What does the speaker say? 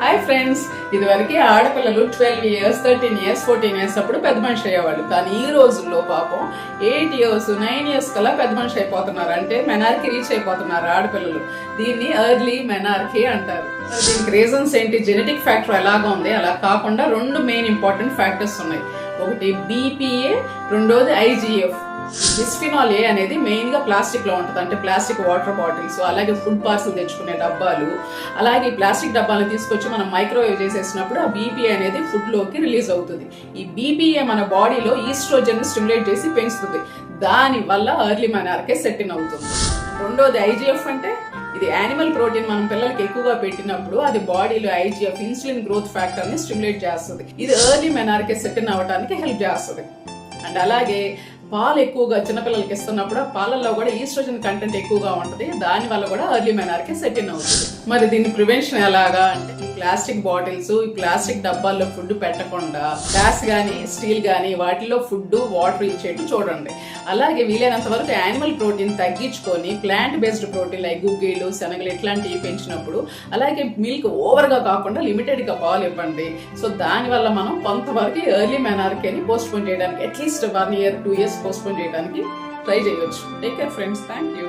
Hi friends, ఇదివరకు ఆడపిల్లలు 12 years 13 years 14 years అప్పుడు పెద్ద మనిషి అయ్యేవాళ్ళు. కానీ ఈ రోజుల్లో పాపం 8 years 9 years కల్లా పెద్ద మనిషి అయిపోతున్నారు. అంటే మెనార్కి రీచ్ అయిపోతున్నారు ఆడపిల్లలు. దీన్ని ఎర్లీ మెనార్కీ అంటారు. దీనికి రీజన్స్ ఏంటి? జెనెటిక్ ఫ్యాక్టర్ ఎలాగా ఉంది, అలా కాకుండా 2 మెయిన్ ఇంపార్టెంట్ ఫ్యాక్టర్స్ ఉన్నాయి. ఒకటి బీపీఏ, రెండోది ఐజీఎఫ్. బిస్ఫినాల్ ఏ అనేది మెయిన్ గా ప్లాస్టిక్ లో ఉంటుంది. అంటే ప్లాస్టిక్ వాటర్ బాటిల్స్, అలాగే ఫుడ్ పార్సల్ తెచ్చుకునే డబ్బాలు, అలాగే ప్లాస్టిక్ డబ్బాలు తీసుకొచ్చి మనం మైక్రోవేవ్ చేసేసినప్పుడు ఆ బీపీఏ అనేది ఫుడ్ లోకి రిలీజ్ అవుతుంది. ఈ బీపీఏ మన బాడీలో ఈస్ట్రోజన్ స్టిమ్యులేట్ చేసి పెంచుతుంది. దాని వల్ల ఎర్లీ మెనార్కే సెట్ ఇన్ అవుతుంది. రెండోది ఐజీఎఫ్. అంటే ఇది యానిమల్ ప్రోటీన్ మనం పిల్లలకి ఎక్కువగా పెట్టినప్పుడు అది బాడీలో ఐజీఎఫ్ ఇన్సులిన్ గ్రోత్ ఫ్యాక్టర్ ని స్టిమ్యులేట్ చేస్తుంది. ఇది ఎర్లీ మెనార్కే సెట్ ఇన్ అవ్వడానికి హెల్ప్ చేస్తుంది. అండ్ అలాగే పాలు ఎక్కువగా చిన్నపిల్లలకి ఇస్తున్నప్పుడు ఆ పాలల్లో కూడా ఈస్ట్రోజన్ కంటెంట్ ఎక్కువగా ఉంటుంది. దాని వల్ల కూడా ఎర్లీ మెనార్కే సెట్ ఇన్ అవుతుంది. మరి దీని ప్రివెన్షన్ ఎలాగా అంటే ఈ ప్లాస్టిక్ బాటిల్స్, ఈ ప్లాస్టిక్ డబ్బాల్లో ఫుడ్ పెట్టకుండా గ్లాస్ గానీ స్టీల్ గానీ వాటిలో ఫుడ్ వాటర్ ఇచ్చేట్టు చూడండి. అలాగే వీలైనంత వరకు యానిమల్ ప్రోటీన్ తగ్గించుకొని ప్లాంట్ బేస్డ్ ప్రోటీన్ లైక్ గుగ్గిళ్ళు, శనగలు ఇట్లాంటివి పెంచినప్పుడు, అలాగే మిల్క్ ఓవర్ గా కాకుండా లిమిటెడ్ గా పాలు ఇవ్వండి. సో దాని వల్ల మనం కొంతవరకు ఎర్లీ మెనార్కేని పోస్ట్ పోన్ చేయడానికి at least 1 year 2 years post phone చేయడానికి ట్రై చేయొచ్చు. Take care friends, thank you.